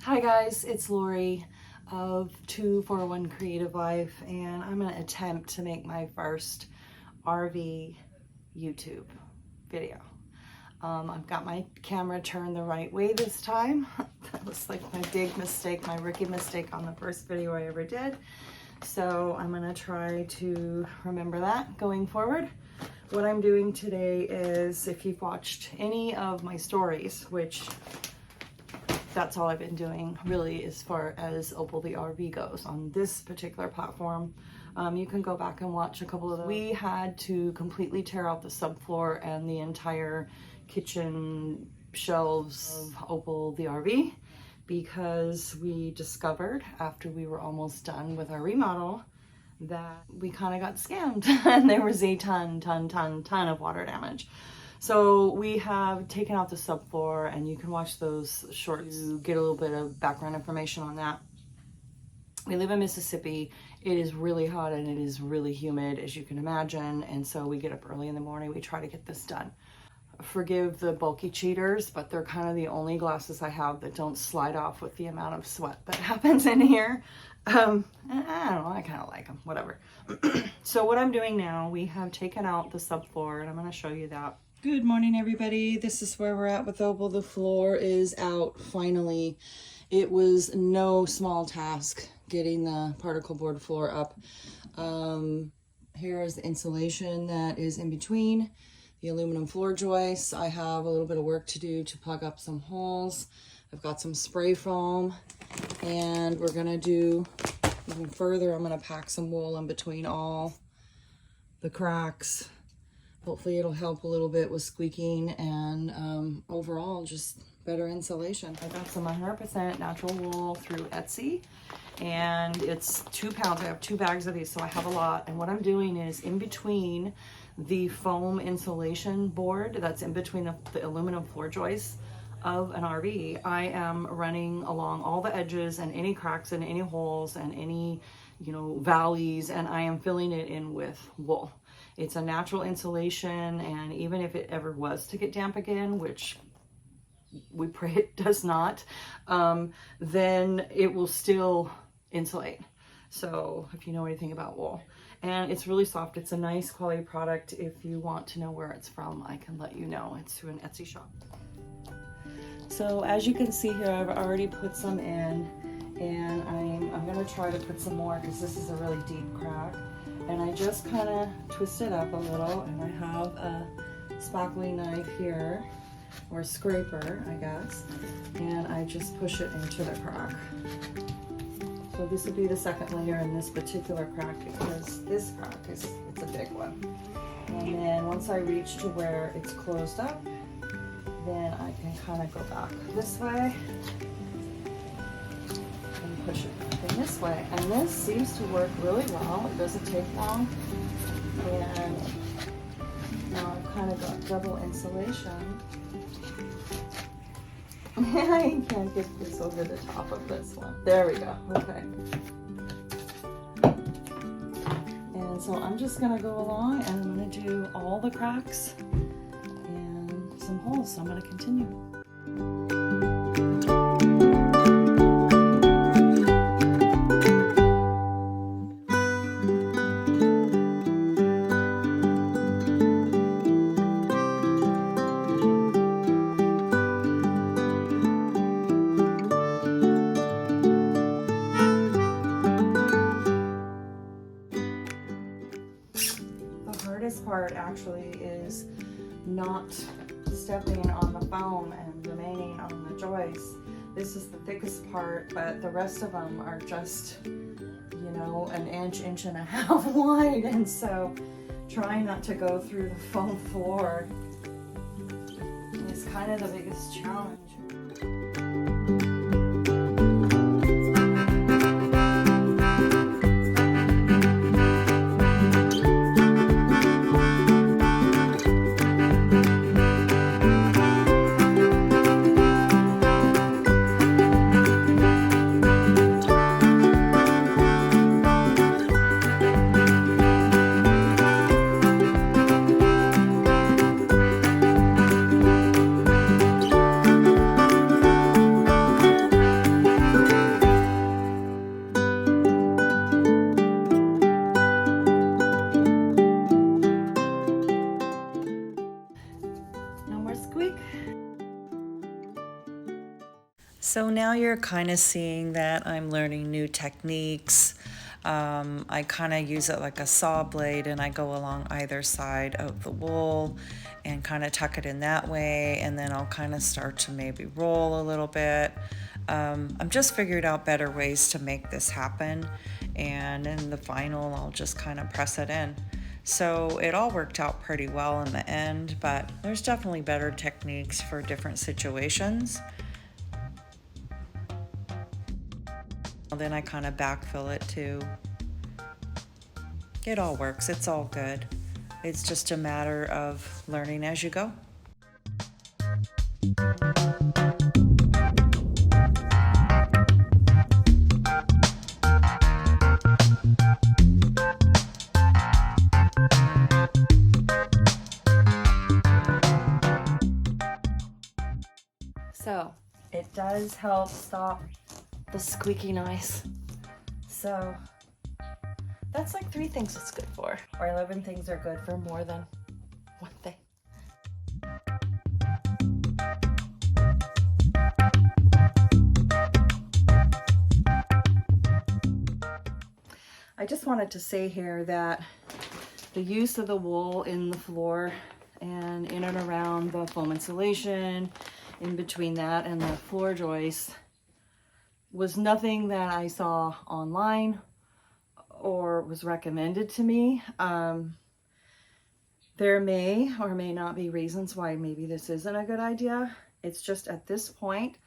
Hi guys, it's Lori of 241 Creative Life, and I'm going to attempt to make my first RV YouTube video. I've got my camera turned the right way this time. That was like my big mistake, my rookie mistake on the first video I ever did. So I'm going to try to remember that going forward. What I'm doing today is, if you've watched any of my stories, which that's all I've been doing really as far as Opal the RV goes on this particular platform. You can go back and watch a couple of those. We had to completely tear out the subfloor and the entire kitchen shelves of Opal the RV because we discovered after we were almost done with our remodel that we kind of got scammed and there was a ton of water damage. So we have taken out the subfloor, and you can watch those shorts to get a little bit of background information on that. We live in Mississippi. It is really hot and it is really humid, as you can imagine. And so we get up early in the morning. We try to get this done. Forgive the bulky cheaters, but they're kind of the only glasses I have that don't slide off with the amount of sweat that happens in here. I don't know, I kind of like them, whatever. So what I'm doing now, we have taken out the subfloor, and I'm going to show you that. Good morning, everybody. This is where we're at with Opal. The floor is out finally. It was no small task getting the particle board floor up. Here is the insulation that is in between the aluminum floor joists. I have a little bit of work to do to plug up some holes. I've got some spray foam, and we're gonna do even further. I'm gonna pack some wool in between all the cracks. Hopefully it'll help a little bit with squeaking and overall just better insulation. I got some 100% natural wool through Etsy, and it's 2 pounds. I have 2 bags of these, so I have a lot. And what I'm doing is, in between the foam insulation board that's in between the aluminum floor joists of an RV, I am running along all the edges and any cracks and any holes and any, valleys, and I am filling it in with wool. It's a natural insulation, and even if it ever was to get damp again, which we pray it does not, then it will still insulate. So if you know anything about wool, and it's really soft. It's a nice quality product. If you want to know where it's from, I can let you know. It's through an Etsy shop. So as you can see here, I've already put some in, and I'm gonna try to put some more because this is a really deep crack. And I just kind of twist it up a little, and I have a spackling knife here, or scraper, I guess, and I just push it into the crack. So this would be the second layer in this particular crack, because this crack it's a big one. And then once I reach to where it's closed up, then I can kind of go back this way and push it back in this way. And this seems to work really well. It doesn't take long. And now I've kind of got double insulation. I can't get this over the top of this one. There we go. Okay. And so I'm just going to go along, and I'm going to do all the cracks and some holes. So I'm going to continue. Part actually is not stepping on the foam and remaining on the joist. This is the thickest part, but the rest of them are just, an inch and a half wide, and so trying not to go through the foam floor is kind of the biggest challenge. So now you're kind of seeing that I'm learning new techniques. I kind of use it like a saw blade and I go along either side of the wool and kind of tuck it in that way, and then I'll kind of start to maybe roll a little bit. I'm just figured out better ways to make this happen, and in the final I'll just kind of press it in. So it all worked out pretty well in the end, but there's definitely better techniques for different situations. Then I kind of backfill it too. It all works, it's all good. It's just a matter of learning as you go. So it does help stop the squeaky noise. So that's like 3 things it's good for, or 11 things are good for more than one thing. I just wanted to say here that the use of the wool in the floor and in and around the foam insulation, in between that and the floor joists, was nothing that I saw online or was recommended to me. There may or may not be reasons why maybe this isn't a good idea. It's just at this point,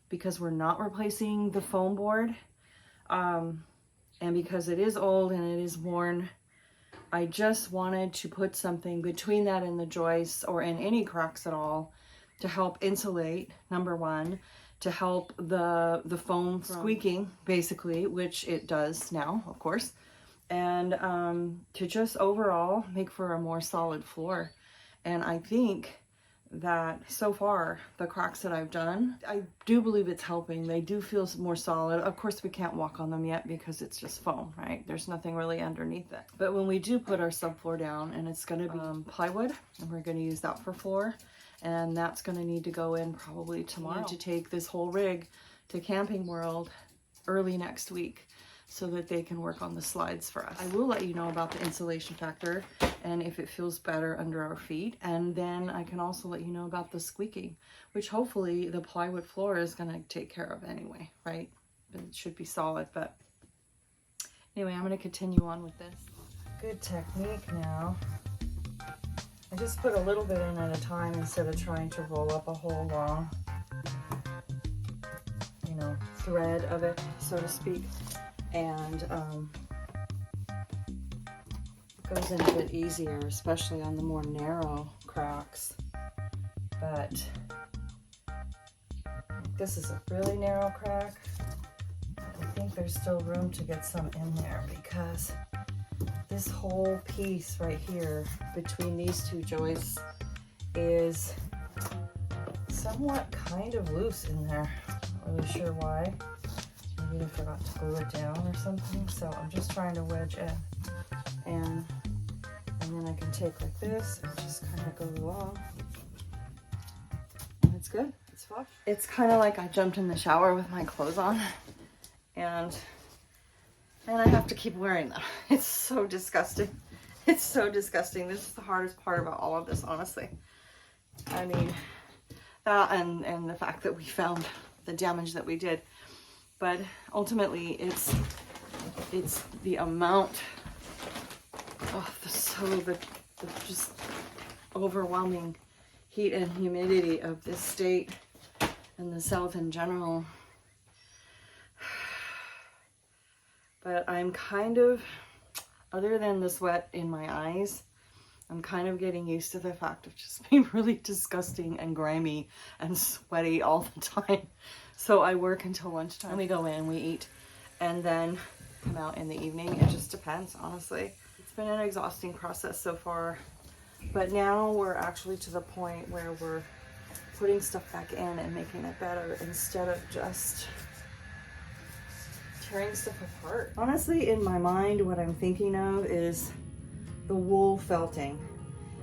because we're not replacing the foam board, and because it is old and it is worn, I just wanted to put something between that and the joists or in any cracks at all to help insulate, number one, to help the foam squeaking, basically, which it does now, of course, and to just overall make for a more solid floor. And I think that so far, the cracks that I've done, I do believe it's helping. They do feel more solid. Of course, we can't walk on them yet because it's just foam, right? There's nothing really underneath it. But when we do put our subfloor down, and it's going to be plywood, and we're going to use that for floor, and that's going to need to go in probably tomorrow. To take this whole rig to Camping World early next week so that they can work on the slides for us. I will let you know about the insulation factor and if it feels better under our feet, and then I can also let you know about the squeaking, which hopefully the plywood floor is going to take care of anyway, right? It should be solid, but anyway, I'm going to continue on with this. Good technique now. I just put a little bit in at a time instead of trying to roll up a whole long, thread of it, so to speak. And it goes in a bit easier, especially on the more narrow cracks. But this is a really narrow crack. I think there's still room to get some in there because this whole piece right here between these two joists is somewhat kind of loose in there. Not really sure why. Maybe I forgot to glue it down or something. So I'm just trying to wedge in, and then I can take like this and just kind of go along. And it's good. It's flush. It's kind of like I jumped in the shower with my clothes on, and I have to keep wearing them. It's so disgusting. It's so disgusting. This is the hardest part about all of this, honestly. I mean, that and the fact that we found the damage that we did. But ultimately, it's the amount of the just overwhelming heat and humidity of this state and the South in general. But I'm kind of, other than the sweat in my eyes, I'm kind of getting used to the fact of just being really disgusting and grimy and sweaty all the time. So I work until lunchtime. And we go in, we eat, and then come out in the evening. It just depends, honestly. It's been an exhausting process so far. But now we're actually to the point where we're putting stuff back in and making it better instead of just tearing stuff apart. Honestly, in my mind, what I'm thinking of is the wool felting.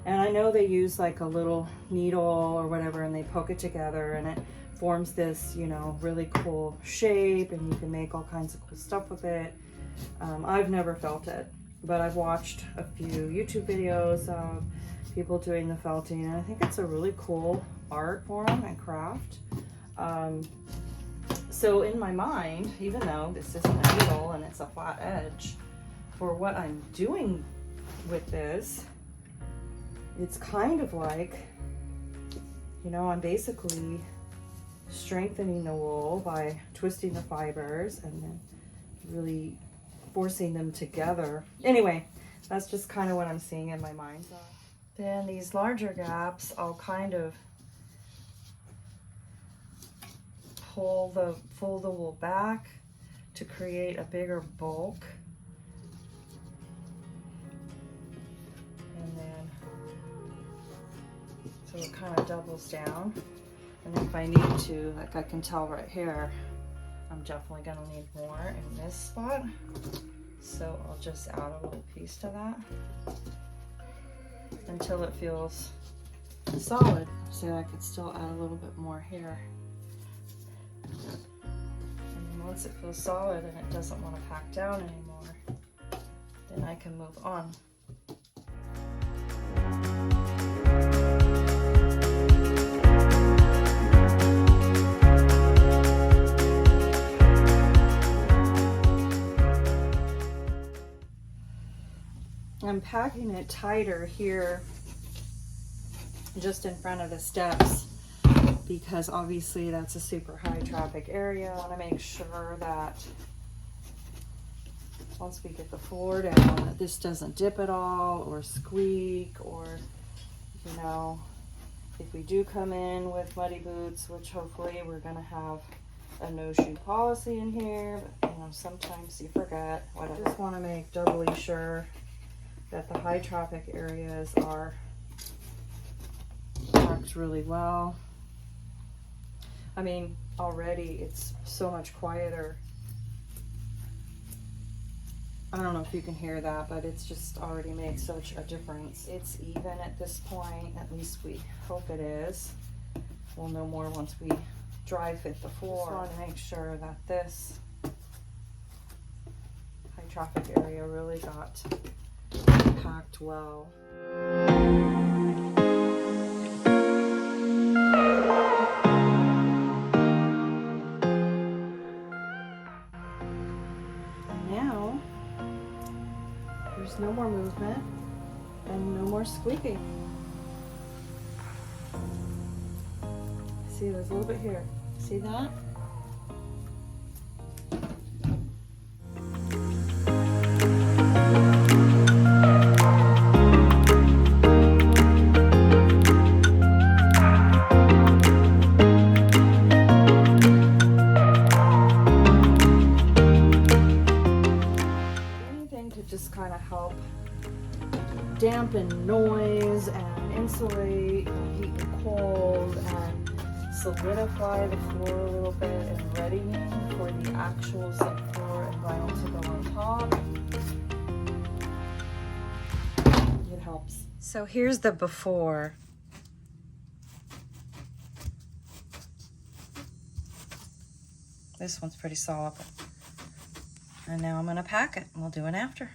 And I know they use like a little needle or whatever and they poke it together and it forms this, you know, really cool shape, and you can make all kinds of cool stuff with it. I've never felt it, but I've watched a few YouTube videos of people doing the felting, and I think it's a really cool art form and craft. So in my mind, even though this isn't a needle and it's a flat edge, for what I'm doing with this, it's kind of like, you know, I'm basically strengthening the wool by twisting the fibers and then really forcing them together. Anyway, that's just kind of what I'm seeing in my mind. Then these larger gaps, I'll kind of pull the wool back to create a bigger bulk. And then, so it kind of doubles down. And if I need to, like I can tell right here, I'm definitely gonna need more in this spot. So I'll just add a little piece to that until it feels solid. So I could still add a little bit more here. And then once it feels solid and it doesn't want to pack down anymore, then I can move on. I'm packing it tighter here just in front of the steps because obviously that's a super high traffic area. I want to make sure that once we get the floor down that this doesn't dip at all or squeak, or, you know, if we do come in with muddy boots, which hopefully we're going to have a no shoe policy in here, but you know, sometimes you forget. I just want to make doubly sure that the high traffic areas are packed really well. I mean, already it's so much quieter. I don't know if you can hear that, but it's just already made such a difference. It's even at this point, at least we hope it is. We'll know more once we dry fit the floor. I want to make sure that this high traffic area really got packed well. And now there's no more movement and no more squeaking. See, there's a little bit here. See that? Just kind of help dampen noise and insulate and heat and cold and solidify the floor a little bit and ready me for the actual subfloor and vinyl to go on top. It helps. So here's the before. This one's pretty solid. And now I'm going to pack it and we'll do an after.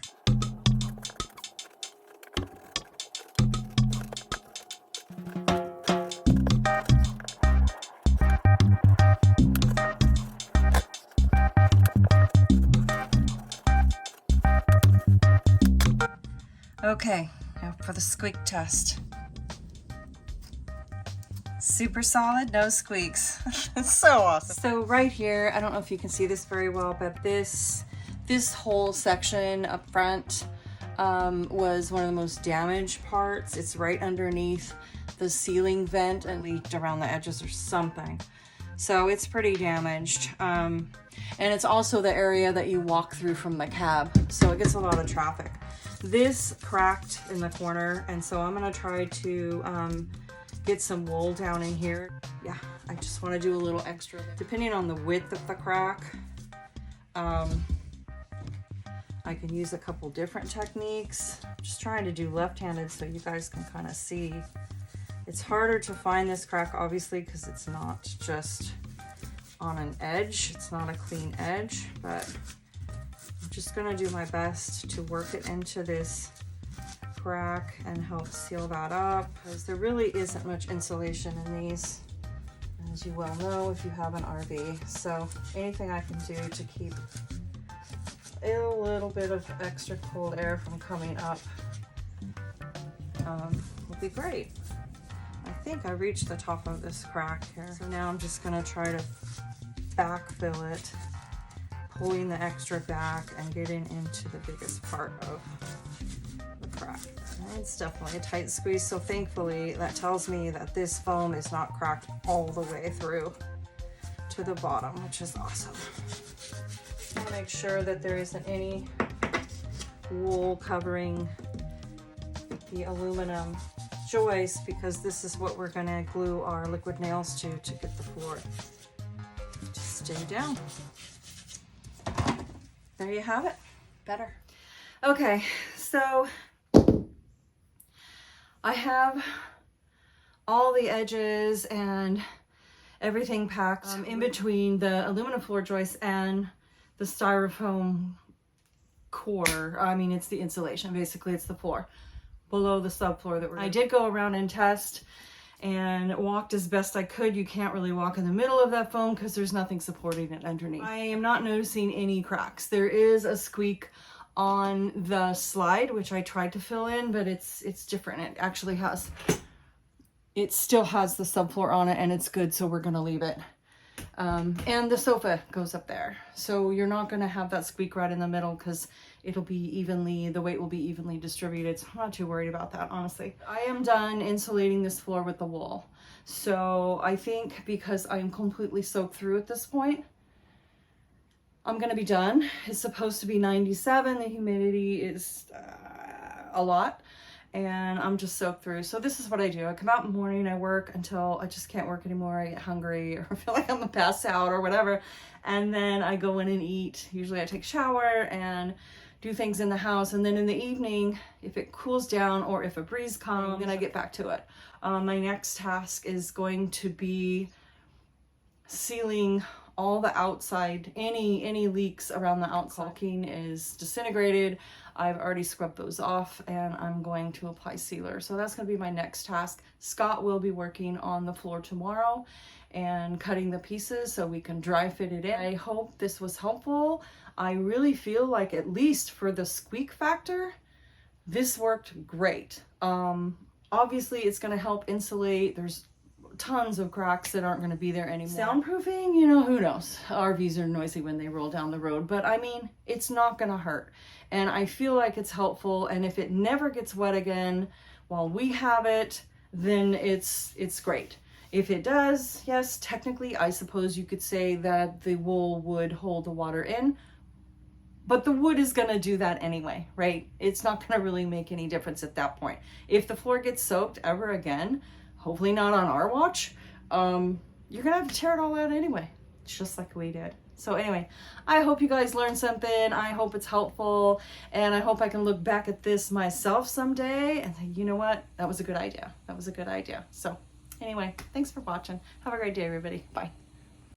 Okay, now for the squeak test. Super solid, no squeaks. It's so awesome. So right here, I don't know if you can see this very well, but this whole section up front was one of the most damaged parts. It's right underneath the ceiling vent and leaked around the edges or something. So it's pretty damaged. And it's also the area that you walk through from the cab. So it gets a lot of traffic. This cracked in the corner, and so I'm gonna try to get some wool down in here. Yeah, I just wanna do a little extra. Depending on the width of the crack, I can use a couple different techniques. I'm just trying to do left-handed so you guys can kind of see It's harder to find this crack, obviously, because it's not just on an edge. It's not a clean edge, but I'm just gonna do my best to work it into this crack and help seal that up, because there really isn't much insulation in these, as you well know if you have an RV. So anything I can do to keep a little bit of extra cold air from coming up will be great. I think I reached the top of this crack here. So now I'm just gonna try to backfill it, pulling the extra back and getting into the biggest part of the crack. And it's definitely a tight squeeze, so thankfully that tells me that this foam is not cracked all the way through to the bottom, which is awesome. I'll make sure that there isn't any wool covering the aluminum joist, because this is what we're going to glue our liquid nails to get the floor to stay down. There you have it. Better. Okay, so I have all the edges and everything packed in between the aluminum floor joist and the styrofoam core. I mean, it's the insulation. Basically, it's the floor below the subfloor that I did go around and test and walked as best I could. You can't really walk in the middle of that foam because there's nothing supporting it underneath. I am not noticing any cracks. There is a squeak on the slide, which I tried to fill in, but it's different. It actually has, it still has the subfloor on it, and it's good, so we're gonna leave it. And the sofa goes up there, so you're not gonna have that squeak right in the middle, because it'll be evenly, the weight will be evenly distributed, so I'm not too worried about that, honestly. I am done insulating this floor with the wool, so I think because I'm completely soaked through at this point, I'm gonna be done. It's supposed to be 97, the humidity is a lot, and I'm just soaked through. So this is what I do. I come out in the morning, I work until I just can't work anymore. I get hungry or feel like I'm gonna pass out or whatever, and then I go in and eat. Usually I take a shower and do things in the house, and then in the evening, if it cools down or if a breeze comes, then I get back to it. My next task is going to be sealing all the outside, any leaks around the outside. Caulking is disintegrated. I've already scrubbed those off, and I'm going to apply sealer. So that's gonna be my next task. Scott will be working on the floor tomorrow and cutting the pieces so we can dry fit it in. I hope this was helpful. I really feel like, at least for the squeak factor, this worked great. Obviously it's gonna help insulate. There's tons of cracks that aren't going to be there anymore. Soundproofing, you know, who knows? RVs are noisy when they roll down the road, but I mean, it's not going to hurt. And I feel like it's helpful, and if it never gets wet again while we have it, then it's great. If it does, yes, technically, I suppose you could say that the wool would hold the water in, but the wood is going to do that anyway, right? It's not going to really make any difference at that point. If the floor gets soaked ever again, hopefully not on our watch, you're gonna have to tear it all out anyway, just like we did. So anyway, I hope you guys learned something. I hope it's helpful, and I hope I can look back at this myself someday and think, you know what, that was a good idea. That was a good idea. So anyway, thanks for watching. Have a great day, everybody. Bye.